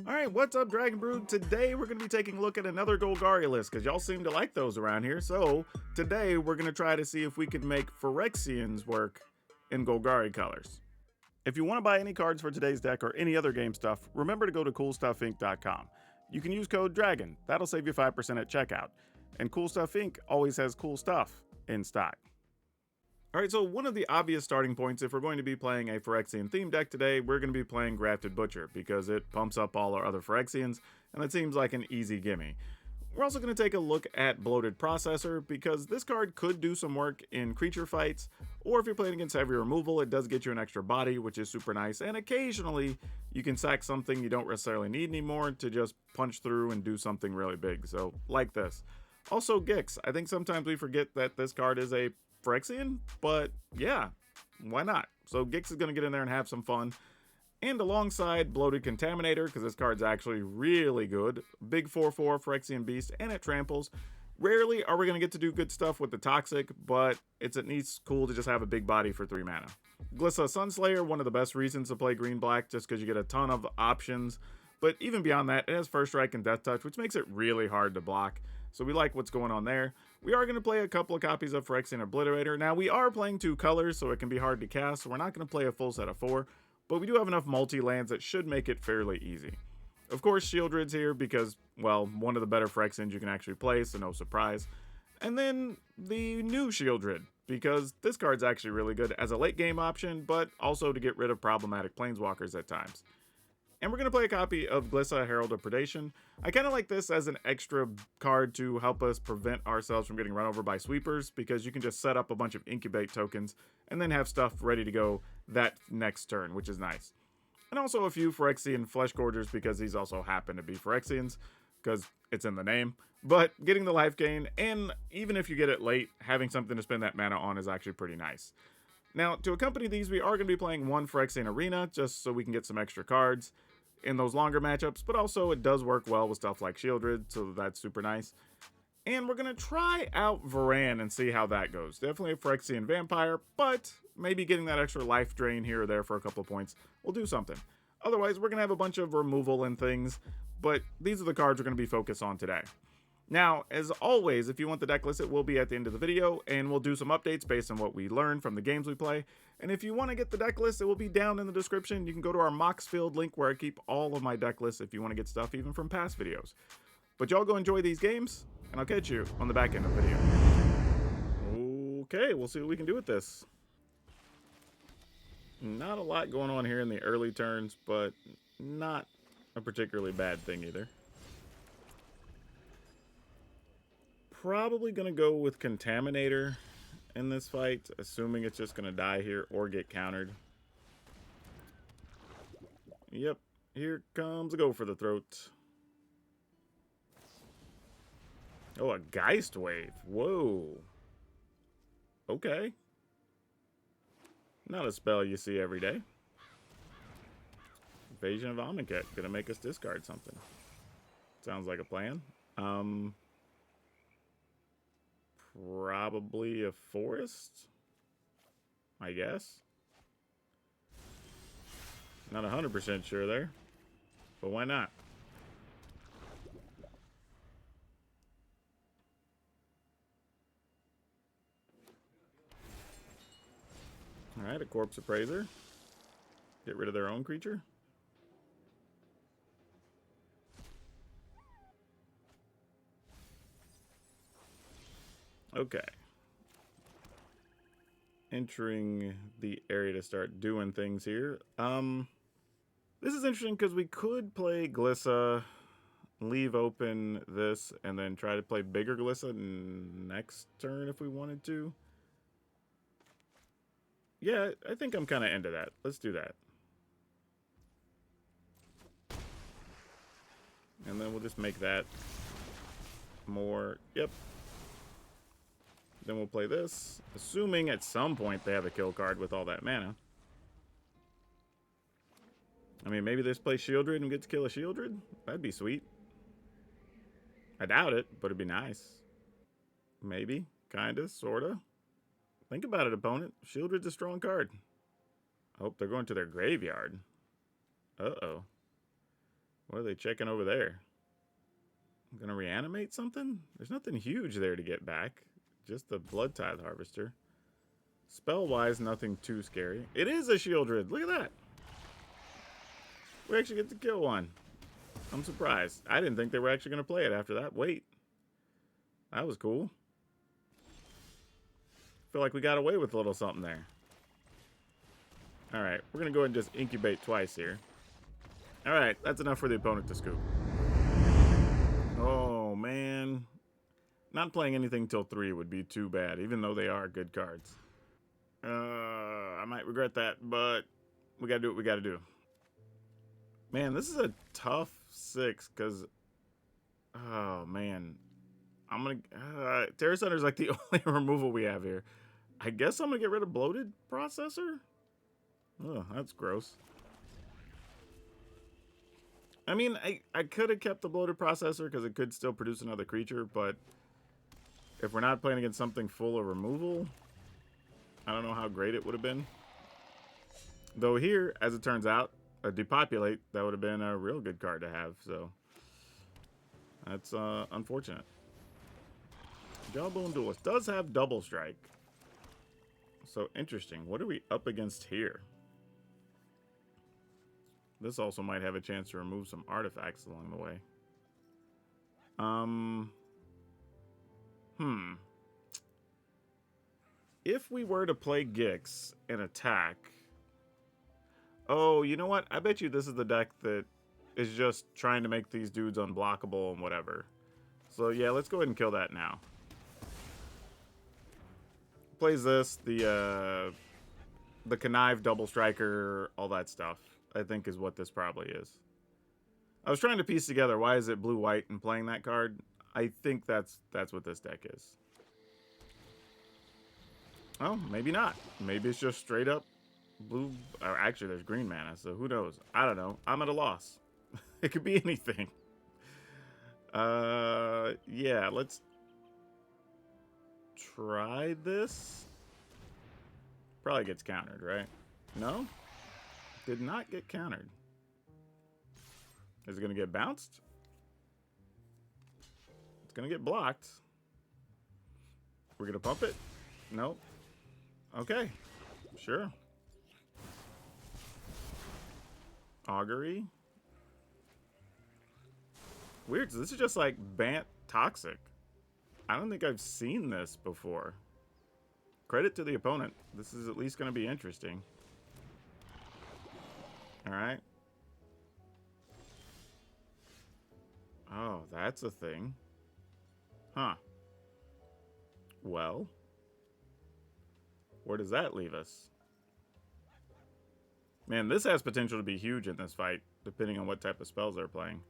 Alright, what's up, Dragon Brood? Today we're going to be taking a look at another Golgari list, because y'all seem to like those around here. So, today we're going to try to see if we can make Phyrexians work in Golgari colors. If you want to buy any cards for today's deck or any other game stuff, remember to go to CoolStuffInc.com. You can use code DRAGON, that'll save you 5% at checkout. And Cool Stuff Inc. always has cool stuff in stock. Alright, so one of the obvious starting points, if we're going to be playing a Phyrexian themed deck today, we're going to be playing Grafted Butcher, because it pumps up all our other Phyrexians, and it seems like an easy gimme. We're also going to take a look at Bloated Processor, because this card could do some work in creature fights, or if you're playing against heavy removal, it does get you an extra body, which is super nice, and occasionally you can sack something you don't necessarily need anymore to just punch through and do something really big, so like this. Also Gix, I think sometimes we forget that this card is a Phyrexian, but yeah, why not? So Gix is going to get in there and have some fun. And alongside Bloated Contaminator, because this card's actually really good. Big 4/4 Phyrexian Beast, and it tramples. Rarely are we going to get to do good stuff with the Toxic, but it's at least cool to just have a big body for 3 mana. Glissa Sunslayer, one of the best reasons to play green-black, just because you get a ton of options. But even beyond that, it has First Strike and Death Touch, which makes it really hard to block. So we like what's going on there. We are going to play a couple of copies of Phyrexian Obliterator. Now, we are playing 2 colors, so it can be hard to cast, so we're not going to play a full set of 4. But we do have enough multi-lands that should make it fairly easy. Of course, Shieldred's here because, well, one of the better Phyrexians you can actually play, so no surprise. And then the new Shieldred, because this card's actually really good as a late game option, but also to get rid of problematic Planeswalkers at times. And we're going to play a copy of Glissa, Herald of Predation. I kind of like this as an extra card to help us prevent ourselves from getting run over by sweepers, because you can just set up a bunch of incubate tokens and then have stuff ready to go that next turn, which is nice. And also a few Phyrexian Flesh Gorgers, because these also happen to be Phyrexians, because it's in the name. But getting the life gain, and even if you get it late, having something to spend that mana on is actually pretty nice. Now, to accompany these, we are going to be playing 1 Phyrexian Arena, just so we can get some extra cards in those longer matchups, but also it does work well with stuff like Shieldred, so that's super nice. And we're going to try out Varan and see how that goes. Definitely a Phyrexian Vampire, but maybe getting that extra life drain here or there for a couple of points will do something. Otherwise, we're going to have a bunch of removal and things, but these are the cards we're going to be focused on today. Now, as always, if you want the deck list, it will be at the end of the video, and we'll do some updates based on what we learn from the games we play. And if you want to get the deck list, it will be down in the description. You can go to our Moxfield link where I keep all of my deck lists if you want to get stuff even from past videos. But y'all go enjoy these games, and I'll catch you on the back end of the video. Okay, we'll see what we can do with this. Not a lot going on here in the early turns, but not a particularly bad thing either. Probably going to go with Contaminator in this fight, assuming it's just going to die here or get countered. Yep, here comes a go for the throat. Oh, a Geist Wave. Whoa. Okay. Not a spell you see every day. Invasion of Amonkhet. Gonna make us discard something. Sounds like a plan. Probably a forest, I guess. Not 100% sure there, but why not? Alright, a Corpse Appraiser. Get rid of their own creature. Okay. Entering the area to start doing things here. This is interesting because we could play Glissa, leave open this, and then try to play bigger Glissa next turn if we wanted to. Yeah, I think I'm kind of into that. Let's do that. And then we'll just make that more. Yep. Then we'll play this, assuming at some point they have a kill card with all that mana. I mean, maybe this plays Shieldred and gets to kill a Shieldred? That'd be sweet. I doubt it, but it'd be nice. Maybe, kinda, sorta. Think about it, opponent. Shieldred's a strong card. I hope they're going to their graveyard. Uh-oh. What are they checking over there? I'm gonna reanimate something? There's nothing huge there to get back. Just the Blood Tithe Harvester. Spell-wise, nothing too scary. It is a Shieldred. Look at that. We actually get to kill one. I'm surprised. I didn't think they were actually going to play it after that. Wait. That was cool. Feel like we got away with a little something there. Alright, we're going to go ahead and just incubate twice here. Alright, that's enough for the opponent to scoop. Oh, man. Not playing anything till 3 would be too bad, even though they are good cards. I might regret that, but we got to do what we got to do. Man, this is a tough 6, because... Oh, man. I'm going to... Terra Center is like the only removal we have here. I guess I'm going to get rid of Bloated Processor? Oh, that's gross. I mean, I could have kept the Bloated Processor because it could still produce another creature, but if we're not playing against something full of removal, I don't know how great it would have been. Though here, as it turns out, a Depopulate, that would have been a real good card to have, so that's unfortunate. Jawbone Duelist does have Double Strike. So interesting. What are we up against here? This also might have a chance to remove some artifacts along the way. If we were to play Gix and attack... Oh, you know what? I bet you this is the deck that is just trying to make these dudes unblockable and whatever. So yeah, let's go ahead and kill that now. Plays this, the Connive Double Striker, all that stuff, I think is what this probably is. I was trying to piece together, why is it blue-white and playing that card? I think that's what this deck is. Oh, maybe not. Maybe it's just straight up blue. Or actually, there's green mana, so who knows? I don't know. I'm at a loss. It could be anything. Yeah, let's try this. Probably gets countered, right? No? Did not get countered. Is it going to get bounced? It's going to get blocked. We're going to pump it? Nope. Okay. Sure. Augury. Weird. So this is just like Bant Toxic. I don't think I've seen this before. Credit to the opponent. This is at least going to be interesting. Alright. Oh, that's a thing. Huh. Well. Where does that leave us? Man, this has potential to be huge in this fight, depending on what type of spells they're playing.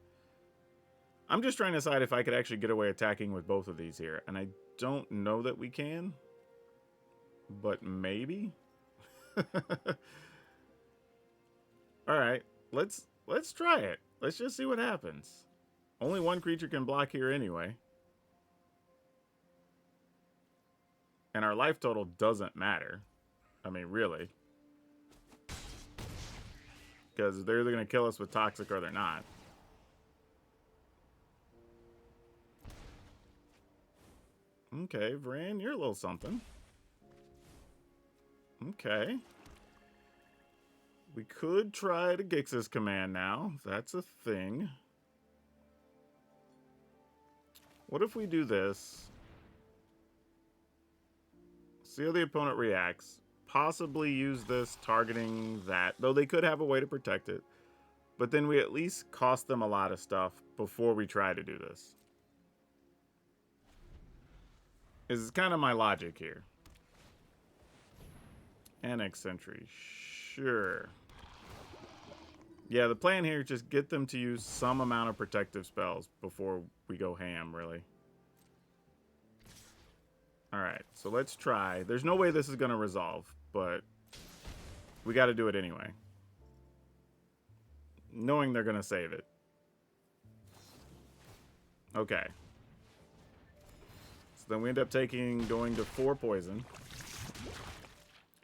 I'm just trying to decide if I could actually get away attacking with both of these here. And I don't know that we can. But maybe? Alright, let's try it. Let's just see what happens. Only one creature can block here anyway. And our life total doesn't matter. I mean, really. Because they're either going to kill us with Toxic or they're not. Okay, Vran, you're a little something. Okay. We could try to Grixis command now. That's a thing. What if we do this? See how the opponent reacts. Possibly use this targeting that. Though they could have a way to protect it. But then we at least cost them a lot of stuff before we try to do this. This is kind of my logic here. Annex Sentry. Sure. Yeah, the plan here is just get them to use some amount of protective spells before we go ham, really. Alright, so let's try. There's no way this is going to resolve, but we got to do it anyway. Knowing they're going to save it. Okay. So then we end up going to 4 poison.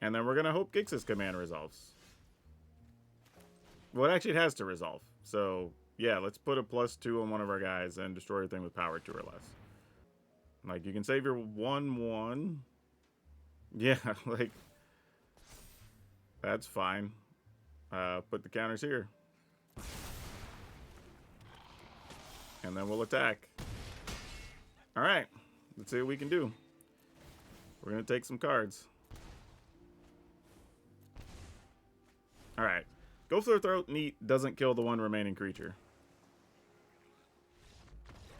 And then we're going to hope Grixis command resolves. Well, actually it has to resolve. So, Yeah, let's put a +2 on one of our guys and destroy everything with power 2 or less. Like, you can save your 1/1. Yeah, like, that's fine. Put the counters here. And then we'll attack. Alright, let's see what we can do. We're going to take some cards. Alright. Go for the throat, neat, doesn't kill the one remaining creature.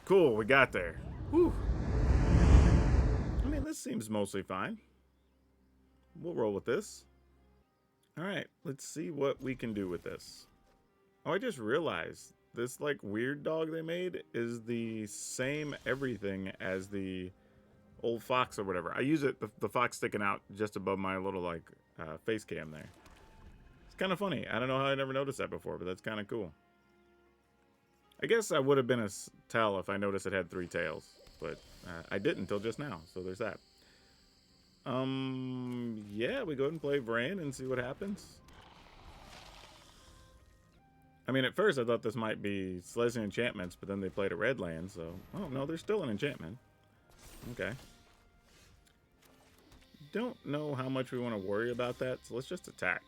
Cool, we got there. Whew. I mean, this seems mostly fine. We'll roll with this. Alright, let's see what we can do with this. Oh, I just realized this, like, weird dog they made is the same everything as the old fox or whatever. I use it, the fox sticking out just above my little, like, face cam there. It's kind of funny. I don't know how I never noticed that before, but that's kind of cool. I guess I would have been a tell if I noticed it had 3 tails, but I didn't until just now, so there's that. Yeah, we go ahead and play Vran and see what happens. I mean, at first I thought this might be Slazing Enchantments, but then they played a red land, so... Oh, no, there's still an enchantment. Okay. Don't know how much we want to worry about that, so let's just attack.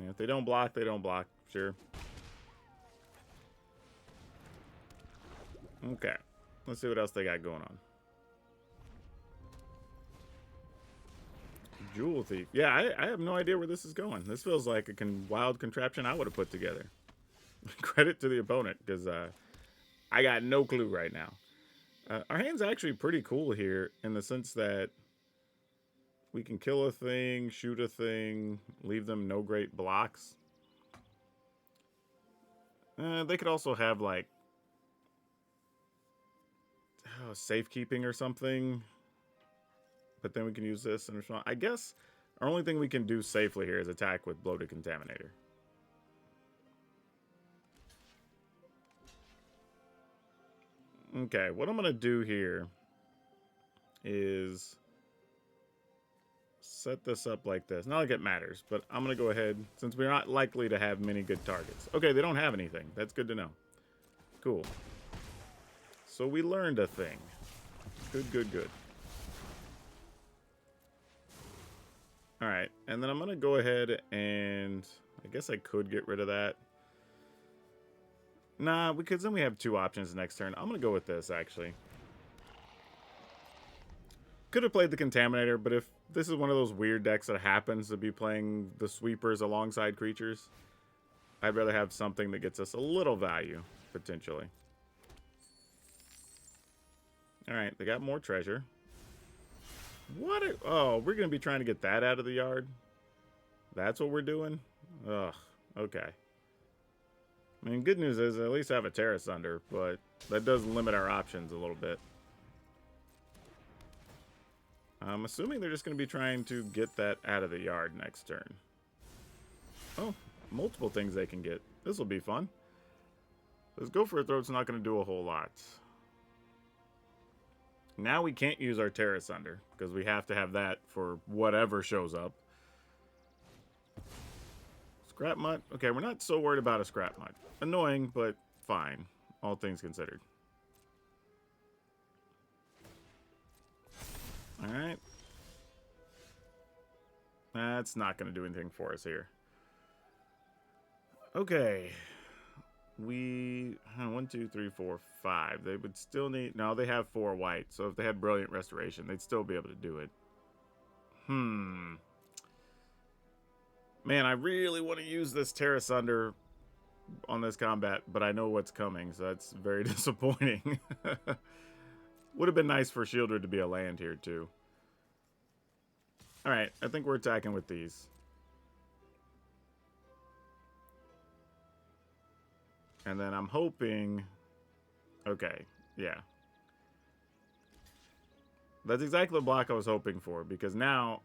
Yeah, if they don't block, they don't block. Sure. Okay. Let's see what else they got going on. Jewel Thief. Yeah, I have no idea where this is going. This feels like a wild contraption I would have put together. Credit to the opponent, because I got no clue right now. Our hand's actually pretty cool here in the sense that we can kill a thing, shoot a thing, leave them no great blocks. They could also have, like, safekeeping or something. But then we can use this and respond. I guess our only thing we can do safely here is attack with Bloated Contaminator. Okay, what I'm going to do here is set this up like this. Not like it matters, but I'm going to go ahead, since we're not likely to have many good targets. Okay, they don't have anything. That's good to know. Cool. So we learned a thing. Good, good, good. Alright, and then I'm going to go ahead and... I guess I could get rid of that. Nah, because then we have 2 options next turn. I'm going to go with this, actually. Could have played the Contaminator, but if this is one of those weird decks that happens to be playing the sweepers alongside creatures, I'd rather have something that gets us a little value, potentially. Alright, they got more treasure. What? Oh, we're going to be trying to get that out of the yard? That's what we're doing? Ugh, okay. I mean, good news is I at least have a Terrace Under, but that does limit our options a little bit. I'm assuming they're just going to be trying to get that out of the yard next turn. Oh, multiple things they can get. This will be fun. This Go for a Throat's not going to do a whole lot. Now we can't use our Terrace Under, because we have to have that for whatever shows up. Scrap Mutt? Okay, we're not so worried about a Scrap Mutt. Annoying, but fine, all things considered. Alright. That's not going to do anything for us here. Okay. We... 1, 2, 3, 4, 5. They would still need... No, they have 4 white. So if they had Brilliant Restoration, they'd still be able to do it. Man, I really want to use this Terrace Under on this combat, but I know what's coming, so that's very disappointing. Would have been nice for Shieldred to be a land here, too. Alright, I think we're attacking with these. And then I'm hoping... Okay, yeah. That's exactly the block I was hoping for, because now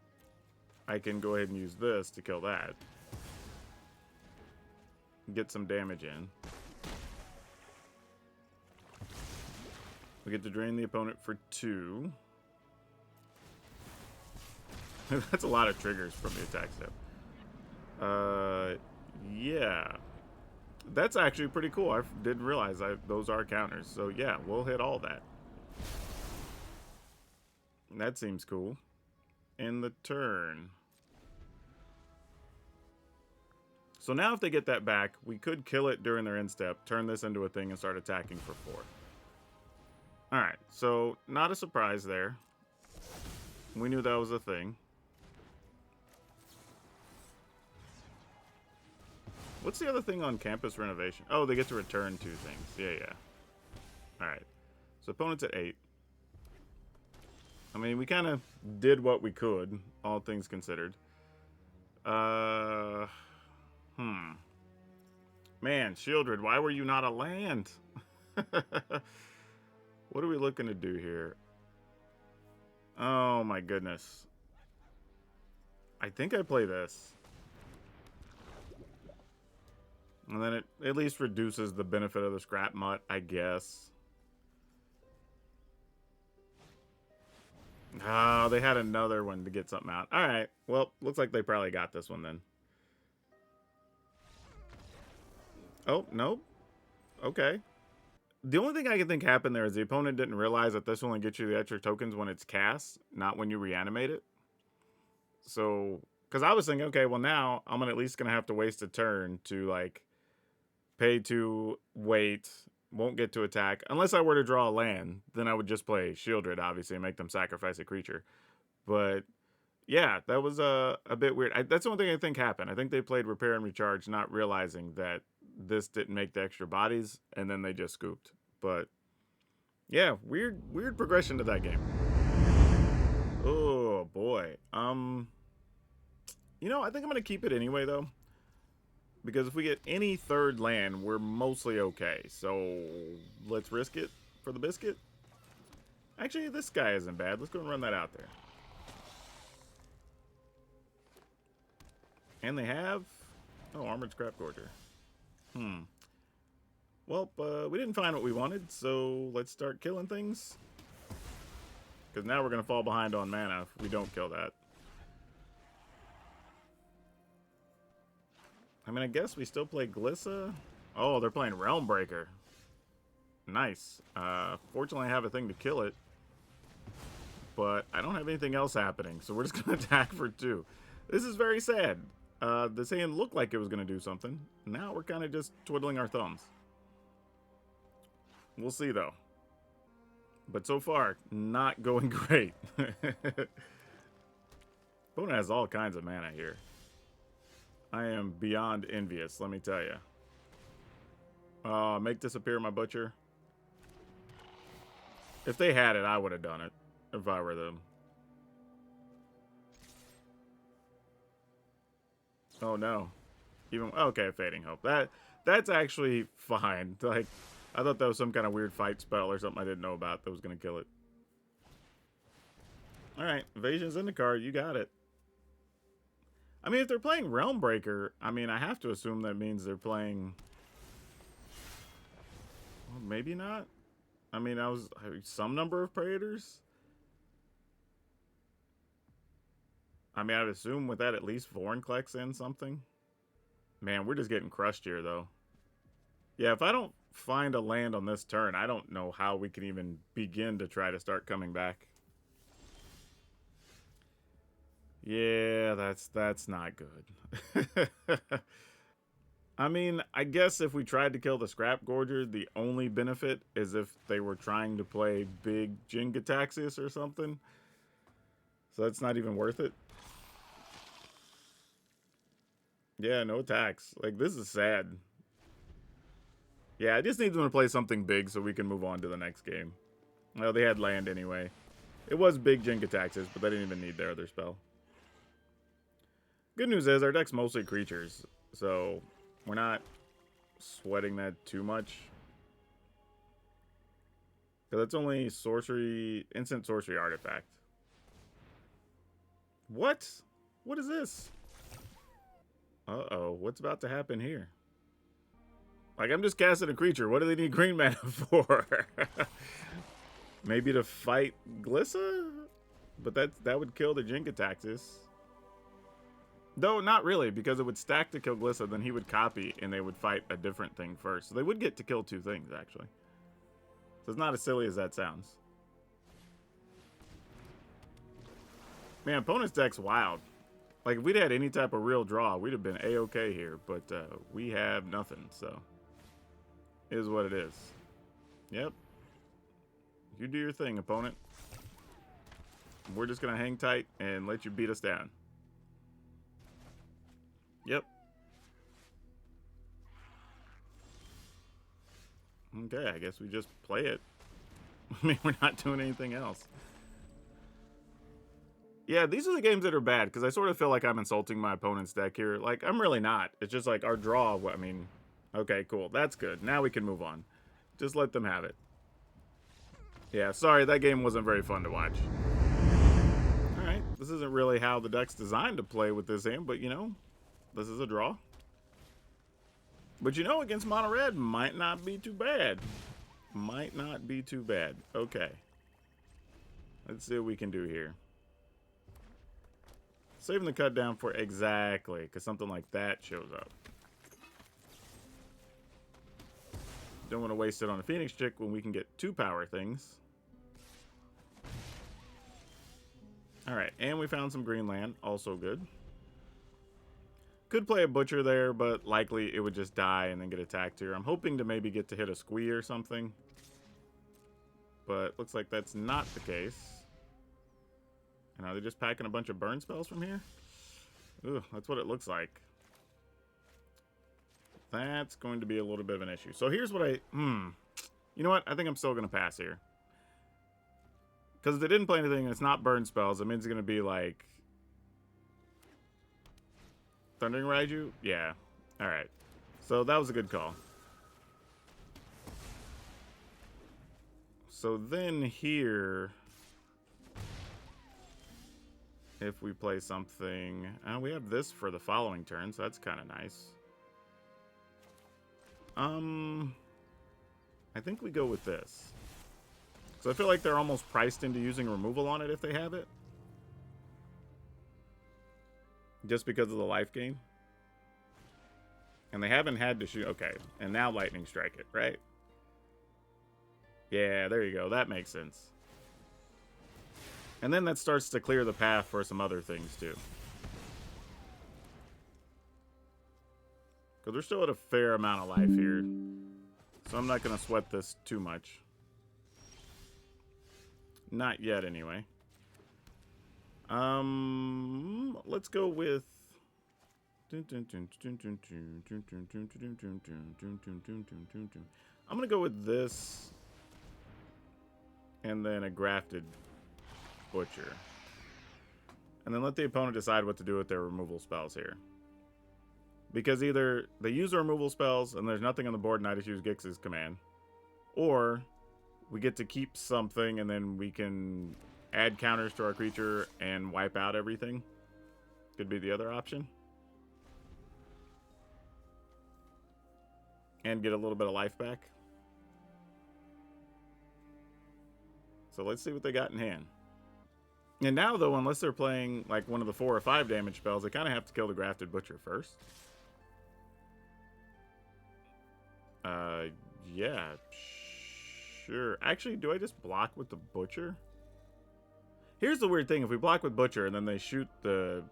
I can go ahead and use this to kill that. Get some damage in. We get to drain the opponent for 2. That's a lot of triggers from the attack step. Yeah. That's actually pretty cool. I didn't realize those are counters. So yeah, we'll hit all that. That seems cool. In the turn. So now if they get that back, we could kill it during their end step, turn this into a thing, and start attacking for 4. Alright, so not a surprise there. We knew that was a thing. What's the other thing on campus renovation? Oh, they get to return 2 things. Yeah. Alright. So opponent's at 8. I mean, we kind of did what we could, all things considered. Man, Shieldred, why were you not a land? What are we looking to do here? Oh my goodness. I think I play this. And then it at least reduces the benefit of the scrap mutt, I guess. Oh, they had another one to get something out. Alright, well, looks like they probably got this one then. Oh, nope. Okay. The only thing I can think happened there is the opponent didn't realize that this only gets you the extra tokens when it's cast, not when you reanimate it. So, because I was thinking, okay, well now I'm at least going to have to waste a turn to, like, pay to wait, won't get to attack. Unless I were to draw a land, then I would just play Shieldred, obviously, and make them sacrifice a creature. But, yeah, that was a bit weird. That's the only thing I think happened. I think they played Repair and Recharge, not realizing that this didn't make the extra bodies, and then they just scooped. But, yeah, weird progression to that game. Oh, boy. You know, I think I'm going to keep it anyway, though. Because if we get any third land, we're mostly okay. So, let's risk it for the biscuit. Actually, this guy isn't bad. Let's go and run that out there. And they have... Oh, Armored Scrap Gorger. Well, we didn't find what we wanted, so let's start killing things. Because now we're going to fall behind on mana if we don't kill that. I mean, I guess we still play Glissa. Oh, they're playing Realm Breaker. Nice. Fortunately, I have a thing to kill it. But I don't have anything else happening, so we're just going to attack for 2. This is very sad. This hand looked like it was going to do something. Now we're kind of just twiddling our thumbs. We'll see, though. But so far, not going great. Opponent has all kinds of mana here. I am beyond envious, let me tell you. Make disappear my butcher. If they had it, I would have done it. If I were them. Oh no. Okay, Fading Hope. That's actually fine. Like, I thought that was some kind of weird fight spell or something I didn't know about that was gonna kill it. Alright, Evasion's in the card, you got it. I mean, if they're playing Realm Breaker, I mean, I have to assume that means they're playing... Well, maybe not. I mean, some number of Praetors? I mean, I'd assume with that at least Vorinclex in something. Man, we're just getting crushed here, though. Yeah, if I don't find a land on this turn, I don't know how we can even begin to try to start coming back. Yeah, that's not good. I mean, I guess if we tried to kill the Scrap Gorger, the only benefit is if they were trying to play big Jin-Gitaxias or something. So that's not even worth it. Yeah, no attacks. Like, this is sad. Yeah, I just need them to play something big so we can move on to the next game. Well, they had land anyway. It was big Jin-Gitaxias, but they didn't even need their other spell. Good news is our deck's mostly creatures, so we're not sweating that too much. Because it's only sorcery, instant sorcery artifact. What? What is this? Uh-oh, what's about to happen here? Like, I'm just casting a creature. What do they need green mana for? Maybe to fight Glissa? But that would kill the Jin-Gitaxias. Though not really, because it would stack to kill Glissa, then he would copy, and they would fight a different thing first. So they would get to kill 2 things, actually. So it's not as silly as that sounds. Man, opponent's deck's wild. Like, if we'd had any type of real draw, we'd have been A-okay here. But we have nothing, so... it is what it is. Yep. You do your thing, opponent. We're just going to hang tight and let you beat us down. Yep. Okay, I guess we just play it. I mean, we're not doing anything else. Yeah, these are the games that are bad, because I sort of feel like I'm insulting my opponent's deck here. Like, I'm really not. It's just like our draw, I mean... okay, cool. That's good. Now we can move on. Just let them have it. Yeah, sorry, that game wasn't very fun to watch. Alright, this isn't really how the deck's designed to play with this hand, but, you know, this is a draw. But, you know, against mono red, might not be too bad. Might not be too bad. Okay. Let's see what we can do here. Saving the cut down for exactly, because something like that shows up. Don't want to waste it on a Phoenix Chick when we can get 2 power things. Alright, and we found some green land. Also good. Could play a Butcher there, but likely it would just die and then get attacked here. I'm hoping to maybe get to hit a Squee or something. But looks like that's not the case. And are they just packing a bunch of burn spells from here? Ooh, that's what it looks like. That's going to be a little bit of an issue. So here's what I... You know what? I think I'm still going to pass here. Because if they didn't play anything and it's not burn spells, it means it's going to be like... Thundering Raiju? Yeah. Alright. So that was a good call. So then here... if we play something... we have this for the following turn, so that's kind of nice. I think we go with this. So I feel like they're almost priced into using removal on it if they have it. Just because of the life gain. And they haven't had to shoot... okay, and now Lightning Strike it, right? Yeah, there you go. That makes sense. And then that starts to clear the path for some other things, too. Because we're still at a fair amount of life here. So I'm not going to sweat this too much. Not yet, anyway. Let's go with... I'm going to go with this. And then a Grafted Butcher. And then let the opponent decide what to do with their removal spells here. Because either they use the removal spells and there's nothing on the board and I just use Gix's command. Or we get to keep something and then we can add counters to our creature and wipe out everything. Could be the other option. And get a little bit of life back. So let's see what they got in hand. And now, though, unless they're playing like one of the 4 or 5 damage spells, they kind of have to kill the Grafted Butcher first. Yeah, sure. Actually, do I just block with the Butcher? Here's the weird thing. If we block with Butcher and then they shoot the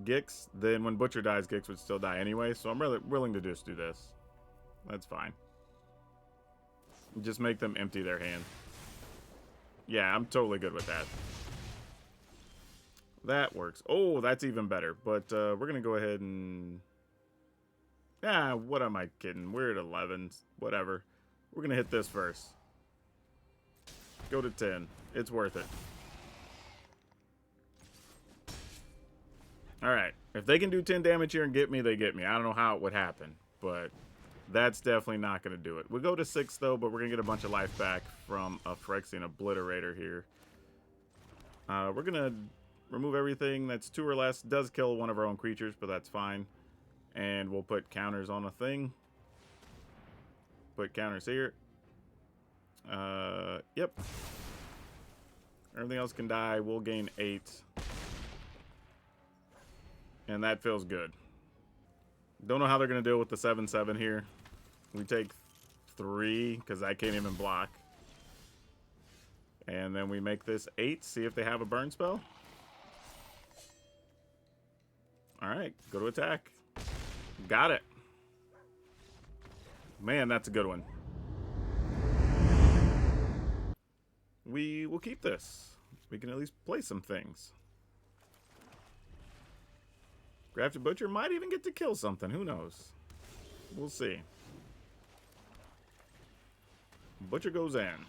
Gix, then when Butcher dies, Gix would still die anyway. So I'm really willing to just do this. That's fine. Just make them empty their hand. Yeah, I'm totally good with that. That works. Oh, that's even better. But we're going to go ahead and... ah, what am I kidding? We're at 11. Whatever. We're going to hit this first. Go to 10. It's worth it. Alright. If they can do 10 damage here and get me, they get me. I don't know how it would happen. But that's definitely not going to do it. We'll go to 6, though, but we're going to get a bunch of life back from a Phyrexian Obliterator here. We're going to remove everything that's 2 or less. Does kill one of our own creatures, but that's fine. And we'll put counters on a thing. Put counters here. Yep. Everything else can die. We'll gain 8. And that feels good. Don't know how they're going to deal with the 7/7 here. We take 3 because I can't even block. And then we make this 8. See if they have a burn spell. Alright, go to attack. Got it. Man, that's a good one. We will keep this. We can at least play some things. Grafted Butcher might even get to kill something. Who knows? We'll see. Butcher goes in.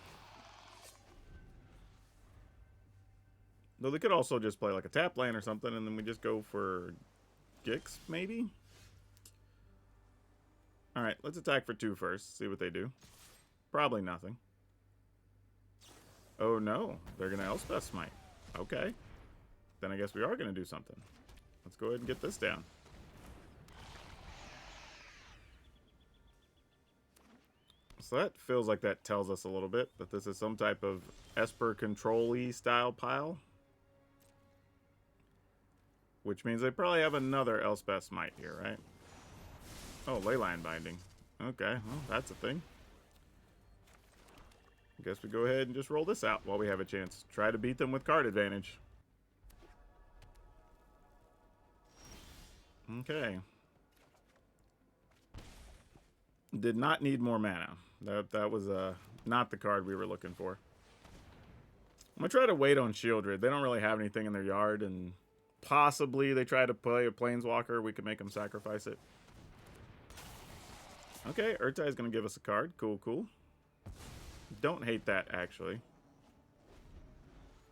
Though they could also just play like a tap lane or something, and then we just go for Gix, maybe? Alright, let's attack for 2 first. See what they do. Probably nothing. Oh no, they're going to Elspeth Smite. Okay. Then I guess we are going to do something. Let's go ahead and get this down. So that feels like that tells us a little bit that this is some type of Esper Control-y style pile. Which means they probably have another Elspeth Smite here, right? Oh, Leyline Binding. Okay, well, that's a thing. I guess we go ahead and just roll this out while we have a chance. Try to beat them with card advantage. Okay. Did not need more mana. That was not the card we were looking for. I'm going to try to wait on Shieldred. They don't really have anything in their yard, and possibly they try to play a Planeswalker. We could make them sacrifice it. Okay, Urtai is going to give us a card. Cool, cool. Don't hate that, actually.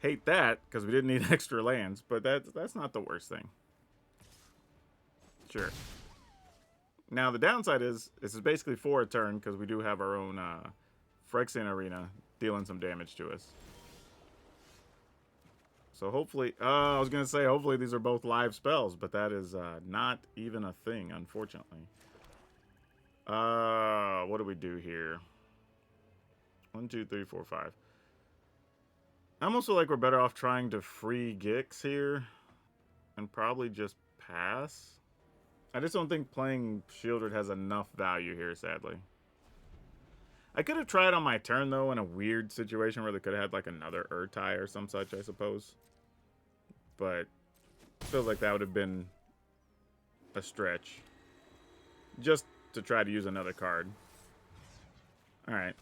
Hate that, because we didn't need extra lands, but that's not the worst thing. Sure. Now, the downside is, this is basically for a turn, because we do have our own Phyrexian Arena dealing some damage to us. So hopefully, I was going to say, hopefully these are both live spells, but that is not even a thing, unfortunately. What do we do here? 1, 2, 3, 4, 5. I almost feel like we're better off trying to free Gix here and probably just pass. I just don't think playing Shieldred has enough value here, sadly. I could have tried on my turn, though, in a weird situation where they could have had like another Urtai or some such, I suppose. But it feels like that would have been a stretch. Just to try to use another card. Alright.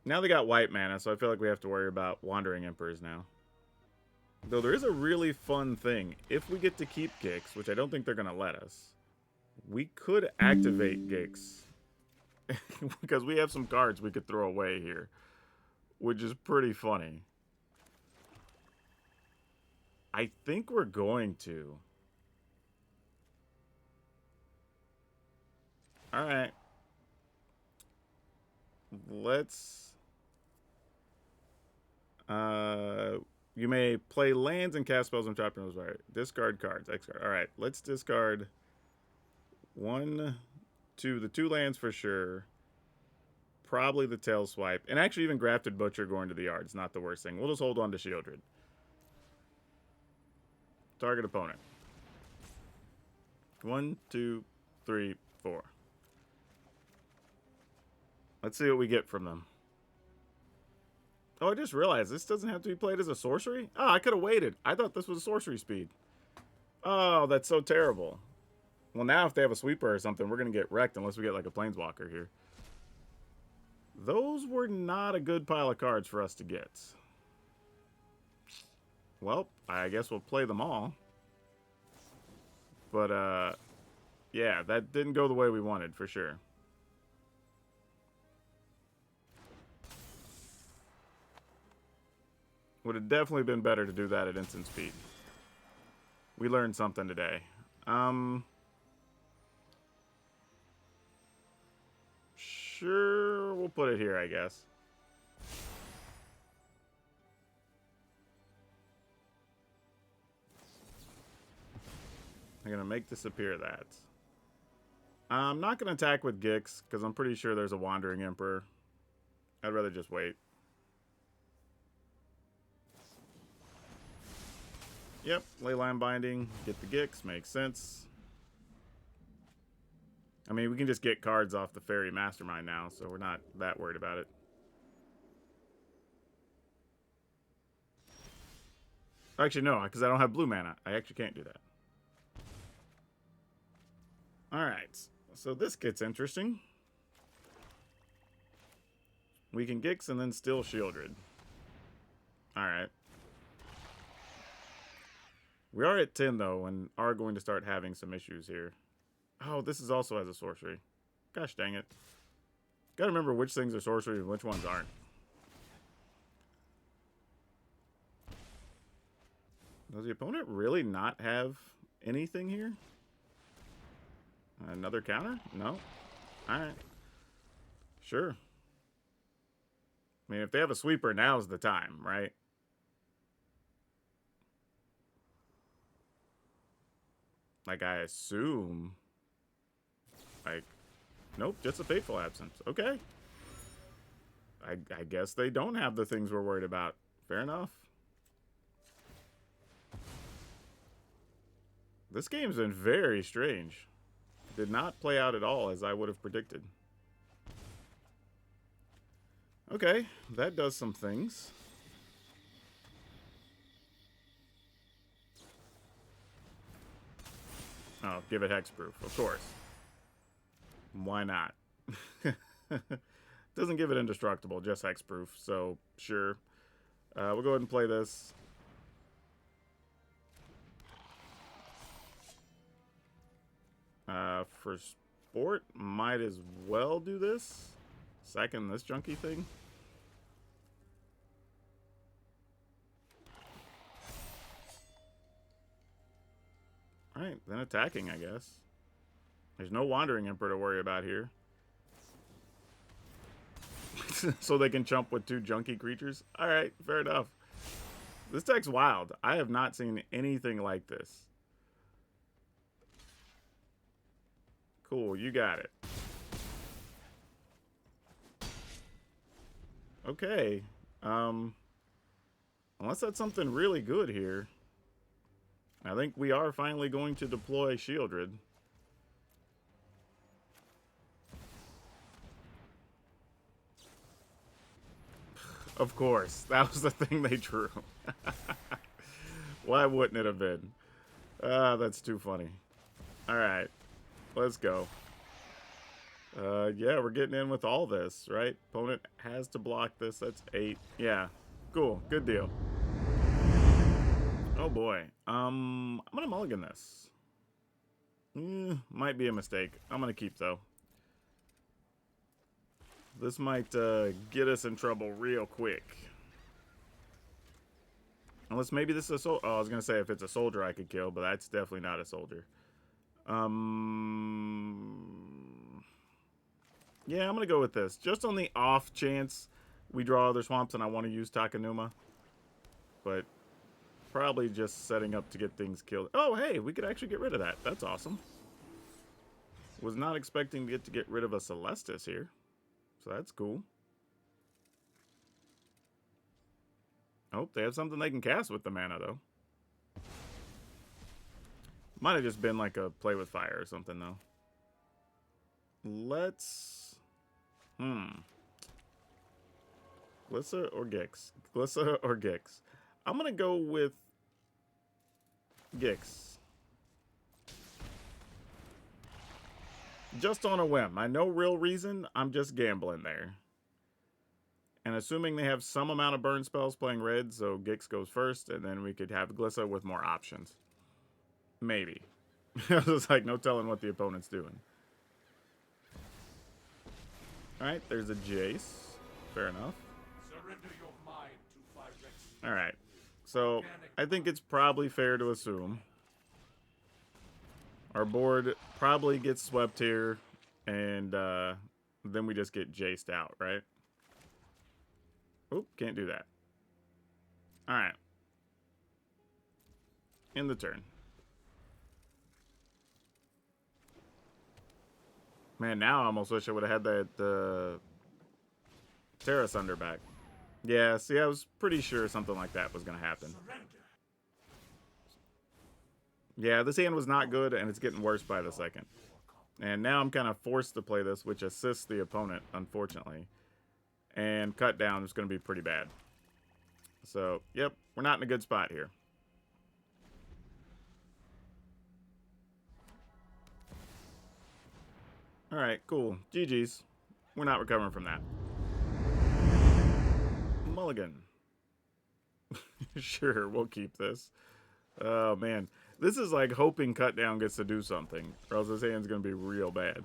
Now they got white mana, so I feel like we have to worry about Wandering Emperors now. Though there is a really fun thing. If we get to keep Gix, which I don't think they're going to let us, we could activate Gix. Because we have some cards we could throw away here. Which is pretty funny. I think we're going to. Alright. Let's... you may play lands and cast spells and trap spells. Discard cards. X card. Alright, let's discard 1, 2, the 2 lands for sure. Probably the Tail Swipe. And actually even Grafted Butcher going to the yard is not the worst thing. We'll just hold on to Shieldred. Target opponent. 1, 2, 3, 4. Let's see what we get from them. Oh, I just realized this doesn't have to be played as a sorcery? Oh, I could have waited. I thought this was a sorcery speed. Oh, that's so terrible. Well, now if they have a sweeper or something, we're going to get wrecked unless we get like a planeswalker here. Those were not a good pile of cards for us to get. Well, I guess we'll play them all. But, yeah, that didn't go the way we wanted, for sure. Would have definitely been better to do that at instant speed. We learned something today. Sure, we'll put it here, I guess. I'm going to make disappear that. I'm not going to attack with Gix, because I'm pretty sure there's a Wandering Emperor. I'd rather just wait. Yep, Leyline Binding, get the Gix, makes sense. I mean, we can just get cards off the Fairy Mastermind now, so we're not that worried about it. Actually, no, because I don't have blue mana. I actually can't do that. Alright, so this gets interesting. We can Gix and then still Shieldred. Alright. We are at 10, though, and are going to start having some issues here. Oh, this is also as a sorcery. Gosh dang it. Gotta remember which things are sorcery and which ones aren't. Does the opponent really not have anything here? Another counter? No. Alright. Sure. I mean, if they have a sweeper, now's the time, right? Like, I assume... Like, nope, just a Fateful Absence. Okay. I guess they don't have the things we're worried about. Fair enough. This game's been very strange. Did not play out at all as I would have predicted. Okay, that does some things. Oh, give it hexproof, of course. Why not? Doesn't give it indestructible, just hexproof, so sure. We'll go ahead and play this. For sport, might as well do this. Second this junky thing. Alright, then attacking, I guess. There's no Wandering Emperor to worry about here. So they can chump with 2 junky creatures? Alright, fair enough. This deck's wild. I have not seen anything like this. Cool, you got it. Okay. Unless that's something really good here. I think we are finally going to deploy Shieldred. Of course. That was the thing they drew. Why wouldn't it have been? That's too funny. Alright. Let's go. Yeah, we're getting in with all this, right? Opponent has to block this. That's 8. Yeah. Cool. Good deal. Oh boy. I'm gonna mulligan this. Might be a mistake. I'm gonna keep though. This might get us in trouble real quick. Unless maybe this is a soldier. Oh, I was gonna say if it's a soldier I could kill, but that's definitely not a soldier. Yeah, I'm gonna go with this. Just on the off chance we draw other swamps and I want to use Takenuma. But probably just setting up to get things killed. Oh, hey, we could actually get rid of that. That's awesome. Was not expecting to get rid of a Celestis here. So that's cool. Oh, they have something they can cast with the mana, though. Might have just been like a play with fire or something, though. Let's... Glissa or Gix? Glissa or Gix? I'm going to go with Gix. Just on a whim. I know real reason. I'm just gambling there. And assuming they have some amount of burn spells playing red, so Gix goes first, and then we could have Glissa with more options. Maybe. It's like no telling what the opponent's doing. Alright, there's a Jace. Fair enough. Alright. So, I think it's probably fair to assume our board probably gets swept here, and then we just get Jaced out, right? Oop, can't do that. Alright. End the turn. Man, now I almost wish I would have had that Terra Sunder back. Yeah, see, I was pretty sure something like that was going to happen. Yeah, this hand was not good, and it's getting worse by the second. And now I'm kind of forced to play this, which assists the opponent, unfortunately. And cut down is going to be pretty bad. So, yep, we're not in a good spot here. Alright, cool. GG's. We're not recovering from that. Mulligan. Sure, we'll keep this. Oh, man. This is like hoping cut down gets to do something, or else this hand's going to be real bad.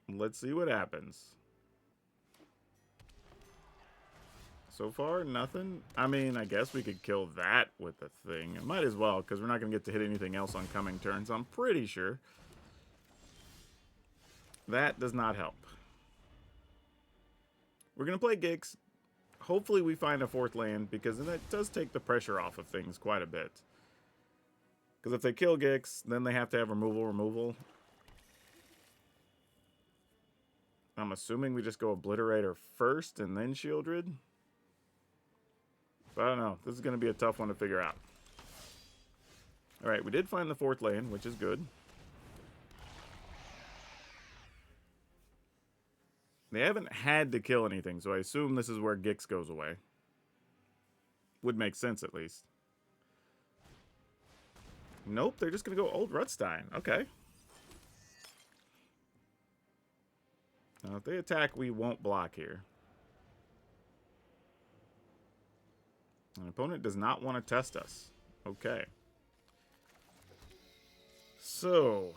Let's see what happens. So far, nothing. I mean, I guess we could kill that with the thing. I might as well, because we're not going to get to hit anything else on coming turns, I'm pretty sure. That does not help. We're going to play Gix. Hopefully we find a fourth land, because then that does take the pressure off of things quite a bit. Because if they kill Gix, then they have to have removal. I'm assuming we just go Obliterator first and then Shieldred. But I don't know. This is going to be a tough one to figure out. Alright, we did find the fourth land, which is good. They haven't had to kill anything, so I assume this is where Gix goes away. Would make sense, at least. Nope, they're just going to go Old Rutstein. Okay. Now, if they attack, we won't block here. An opponent does not want to test us. Okay. So,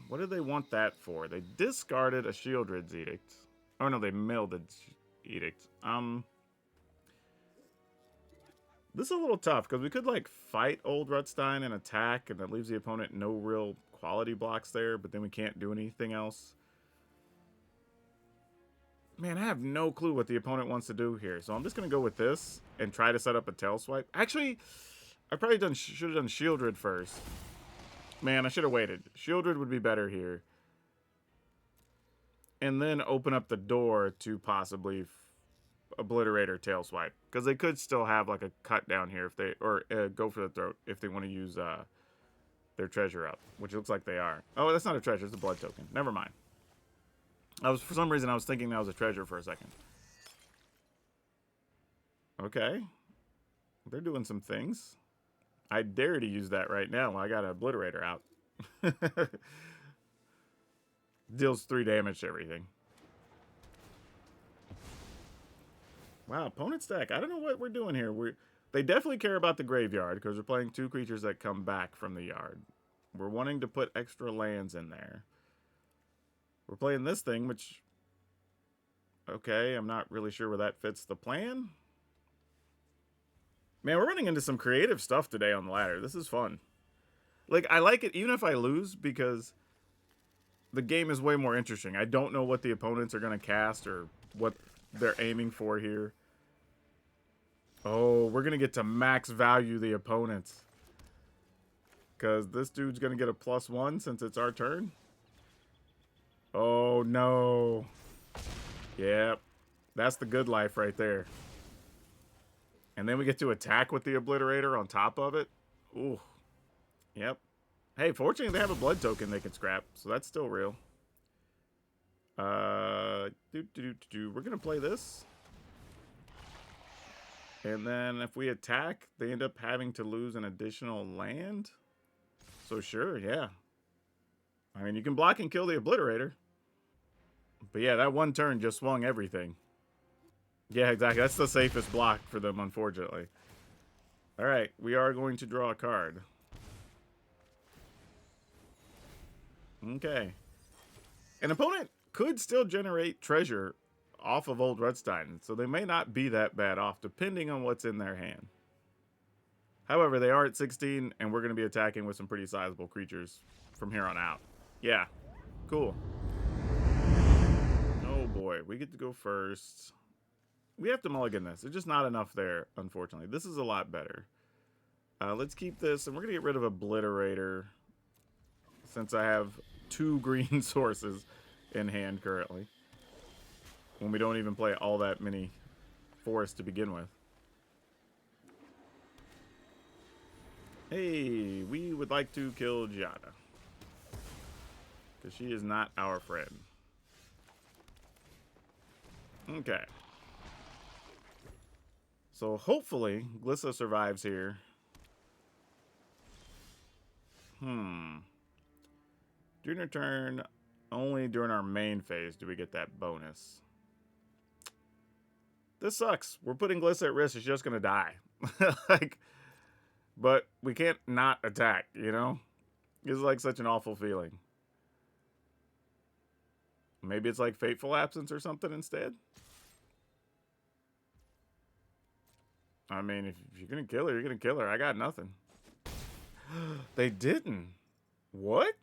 what do they want that for? They discarded a Shieldred's Edict. Oh, no, they milled its Edict. This is a little tough, because we could, like, fight Old Rutstein and attack, and that leaves the opponent no real quality blocks there, but then we can't do anything else. Man, I have no clue what the opponent wants to do here, so I'm just going to go with this and try to set up a tail swipe. Actually, I probably should have done Shieldred first. Man, I should have waited. Shieldred would be better here. And then open up the door to possibly Obliterate or tail swipe, because they could still have like a cut down here if they, or go for the throat if they want to use their treasure up, which looks like they are. Oh, that's not a treasure, it's a blood token. Never mind. For some reason I was thinking that was a treasure for a second. Okay, they're doing some things. I dare to use that right now. I got an Obliterator out. Deals 3 damage to everything. Wow, opponent stack. I don't know what we're doing here. They definitely care about the graveyard, because we're playing 2 creatures that come back from the yard. We're wanting to put extra lands in there. We're playing this thing, which... Okay, I'm not really sure where that fits the plan. Man, we're running into some creative stuff today on the ladder. This is fun. Like, I like it even if I lose, because the game is way more interesting. I don't know what the opponents are going to cast or what they're aiming for here. Oh, we're going to get to max value the opponents, because this dude's going to get a +1 since it's our turn. Oh, no. Yep. That's the good life right there. And then we get to attack with the Obliterator on top of it. Ooh. Yep. Hey, fortunately they have a blood token they can scrap, so that's still real. We're going to play this. And then if we attack, they end up having to lose an additional land. So sure, yeah. I mean, you can block and kill the Obliterator. But yeah, that one turn just swung everything. Yeah, exactly. That's the safest block for them, unfortunately. Alright, we are going to draw a card. Okay. An opponent could still generate treasure off of Old Rutstein, so they may not be that bad off, depending on what's in their hand. However, they are at 16, and we're going to be attacking with some pretty sizable creatures from here on out. Yeah. Cool. Oh boy, we get to go first. We have to mulligan this. There's just not enough there, unfortunately. This is a lot better. Let's keep this, and we're going to get rid of Obliterator, since I have 2 green sources in hand currently, when we don't even play all that many forests to begin with. Hey, we would like to kill Giada. Because she is not our friend. Okay. So hopefully, Glissa survives here. During her turn, only during our main phase do we get that bonus. This sucks. We're putting Glissa at risk. She's just going to die. Like, but we can't not attack, you know? It's like such an awful feeling. Maybe it's like Fateful Absence or something instead? I mean, if you're going to kill her, you're going to kill her. I got nothing. They didn't. What?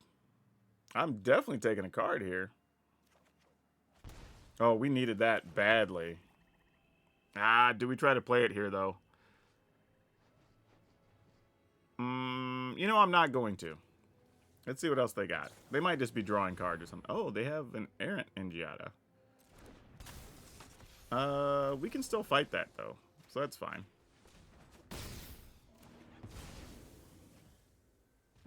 I'm definitely taking a card here. Oh, we needed that badly. Ah, do we try to play it here, though? You know, I'm not going to. Let's see what else they got. They might just be drawing cards or something. Oh, they have an Errant in Giada. We can still fight that, though. So that's fine.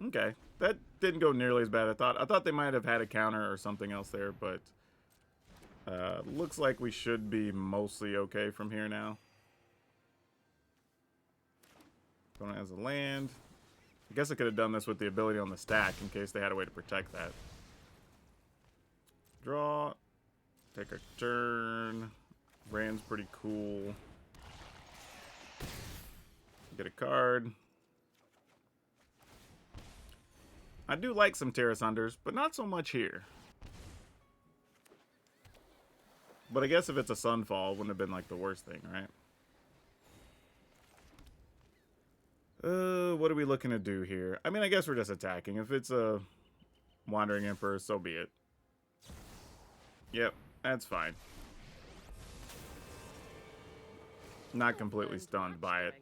Okay. That didn't go nearly as bad as I thought. I thought they might have had a counter or something else there, but... looks like we should be mostly okay from here now. Opponent has a land. I guess I could have done this with the ability on the stack in case they had a way to protect that. Draw. Take a turn. Rand's pretty cool. Get a card. I do like some Terra Sunders, but not so much here. But I guess if it's a Sunfall, it wouldn't have been like the worst thing, right? What are we looking to do here? I mean, I guess we're just attacking. If it's a Wandering Emperor, so be it. Yep, that's fine. Not completely stunned by it.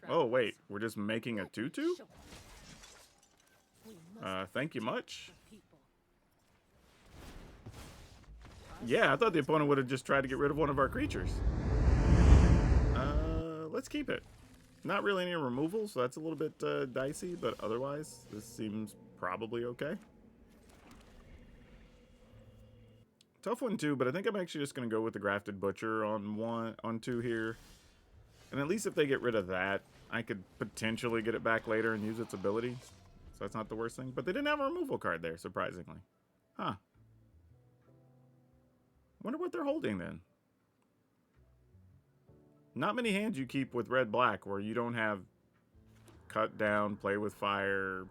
Oh, wait. We're just making a 2-2? Thank you much. Yeah, I thought the opponent would have just tried to get rid of one of our creatures. Let's keep it. Not really any removal, so that's a little bit dicey, but otherwise, this seems probably okay. Tough one too, but I think I'm actually just going to go with the Grafted Butcher on 2 here. And at least if they get rid of that, I could potentially get it back later and use its ability. So that's not the worst thing. But they didn't have a removal card there, surprisingly. Huh. Wonder what they're holding then. Not many hands you keep with red-black where you don't have cut down, play with fire.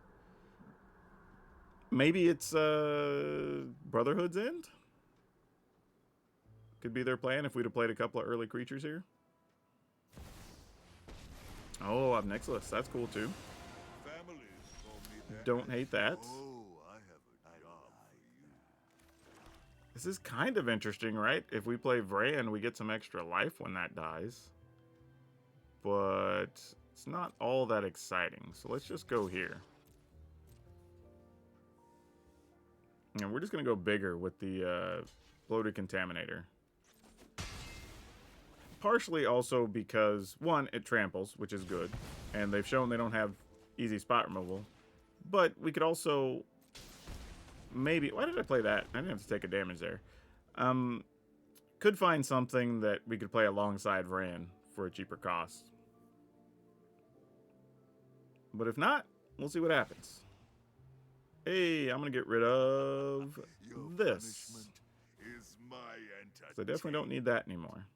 Maybe it's Brotherhood's End? Could be their plan if we'd have played a couple of early creatures here. Oh, Obnixilis. That's cool too. Don't hate that. This is kind of interesting, right? If we play Vran, we get some extra life when that dies. But it's not all that exciting. So let's just go here. And we're just going to go bigger with the Bloated Contaminator. Partially also because, one, it tramples, which is good. And they've shown they don't have easy spot removal. But we could also... maybe... why did I play that? I didn't have to take a damage there. Could find something that we could play alongside Vran for a cheaper cost. But if not, we'll see what happens. Hey, I'm going to get rid of this. So I definitely don't need that anymore.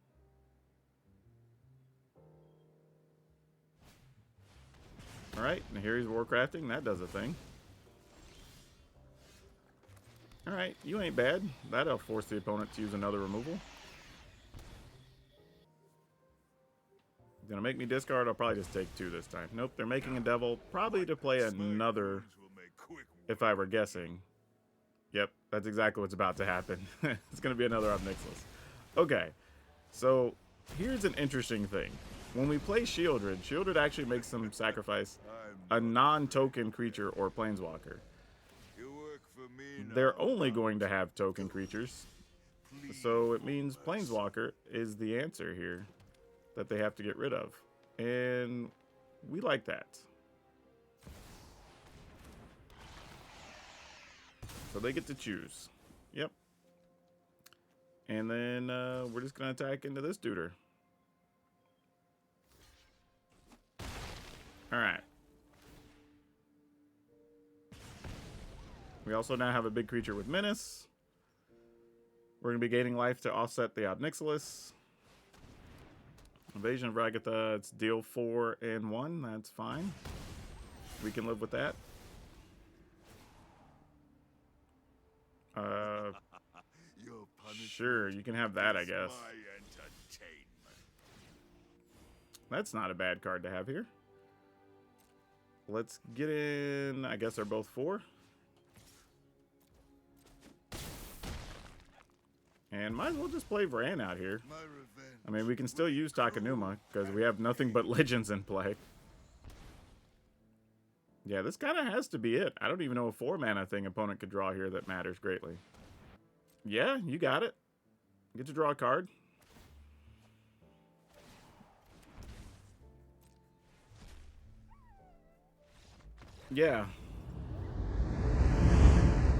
Alright, and here he's Warcrafting. That does a thing. Alright, you ain't bad. That'll force the opponent to use another removal. Gonna make me discard? I'll probably just take 2 this time. Nope, they're making a devil. Probably to play another, if I were guessing. Yep, that's exactly what's about to happen. It's gonna be another Obnixilis. Okay, so here's an interesting thing. When we play Shieldred, Shieldred actually makes them sacrifice a non-token creature or planeswalker. They're only going to have token creatures, so it means planeswalker is the answer here that they have to get rid of. And we like that. So they get to choose. Yep. And then we're just going to attack into this duder. Alright. We also now have a big creature with Menace. We're going to be gaining life to offset the Obnixilis. Invasion of Ragatha, it's deal 4 and 1. That's fine. We can live with that. Sure, you can have that, I guess. That's not a bad card to have here. Let's get in. I guess they're both 4. And might as well just play Vran out here. I mean, we can still use Takenuma because we have nothing but legends in play. Yeah, this kind of has to be it. I don't even know a 4-mana thing opponent could draw here that matters greatly. Yeah, you got it. Get to draw a card. Yeah.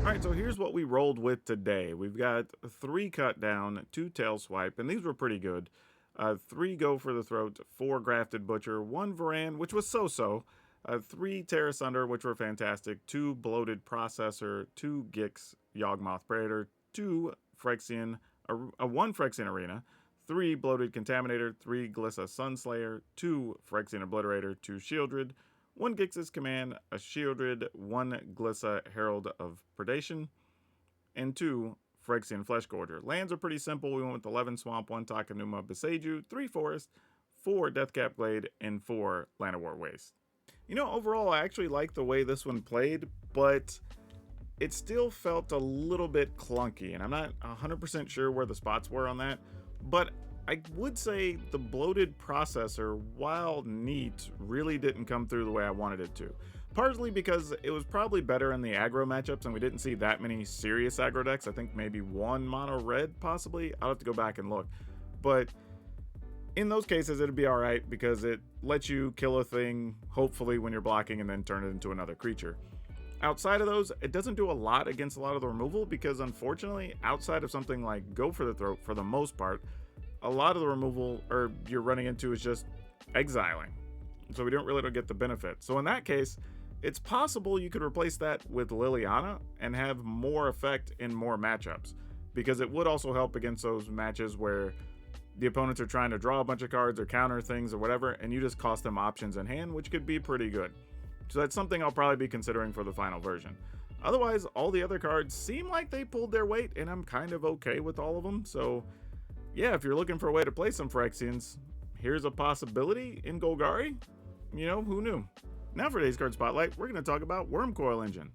Alright, so here's what we rolled with today. We've got 3 cut down, 2 tail swipe, and these were pretty good. 3 go for the throat, 4 grafted butcher, 1 Varan, which was so-so, 3 Terra Sunder, which were fantastic, 2 bloated processor, 2 Gix Yawgmoth Predator, 2 Phyrexian, 1 Phyrexian Arena, 3 bloated Contaminator, 3 Glissa Sunslayer, 2 Phyrexian Obliterator, 2 Shieldred, 1 Grixis Command, a Shieldred, 1 Glissa Herald of Predation, and 2 Phyrexian Fleshgorger. Lands are pretty simple. We went with 11 Swamp, 1 Takenuma Beseiju, 3 Forest, 4 Deathcap Glade, and 4 Llanowar Waste. You know, overall, I actually like the way this one played, but it still felt a little bit clunky, and I'm not 100% sure where the spots were on that, but I would say the bloated processor, while neat, really didn't come through the way I wanted it to. Partly because it was probably better in the aggro matchups, and we didn't see that many serious aggro decks. I think maybe 1 mono red, possibly. I'll have to go back and look. But in those cases, it'd be alright because it lets you kill a thing, hopefully, when you're blocking, and then turn it into another creature. Outside of those, it doesn't do a lot against a lot of the removal because, unfortunately, outside of something like Go for the Throat, for the most part, a lot of the removal you're running into is just exiling. So we don't get the benefit. So in that case, it's possible you could replace that with Liliana and have more effect in more matchups. Because it would also help against those matches where the opponents are trying to draw a bunch of cards or counter things or whatever, and you just cost them options in hand, which could be pretty good. So that's something I'll probably be considering for the final version. Otherwise, all the other cards seem like they pulled their weight, and I'm kind of okay with all of them. So yeah, if you're looking for a way to play some Phyrexians, here's a possibility in Golgari. You know, who knew? Now for today's card spotlight, we're going to talk about Wormcoil Engine.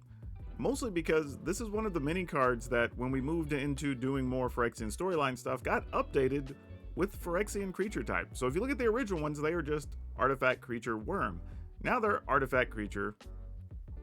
Mostly because this is one of the mini cards that, when we moved into doing more Phyrexian storyline stuff, got updated with Phyrexian creature type. So if you look at the original ones, they are just Artifact Creature Worm. Now they're Artifact Creature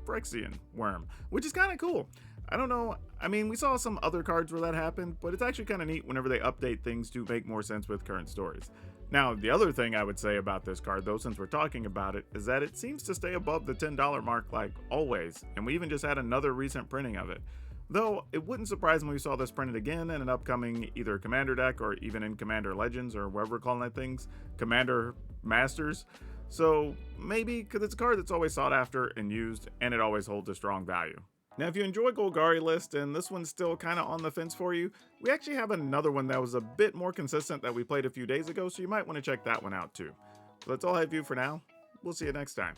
Phyrexian Worm, which is kind of cool. I don't know, I mean, we saw some other cards where that happened, but it's actually kind of neat whenever they update things to make more sense with current stories. Now, the other thing I would say about this card, though, since we're talking about it, is that it seems to stay above the $10 mark like always, and we even just had another recent printing of it. Though, it wouldn't surprise me if we saw this printed again in an upcoming either Commander deck or even in Commander Legends or whatever we're calling that things, Commander Masters. So, maybe, because it's a card that's always sought after and used, and it always holds a strong value. Now, if you enjoy Golgari List and this one's still kind of on the fence for you, we actually have another one that was a bit more consistent that we played a few days ago, so you might want to check that one out too. So that's all I have for you for now. We'll see you next time.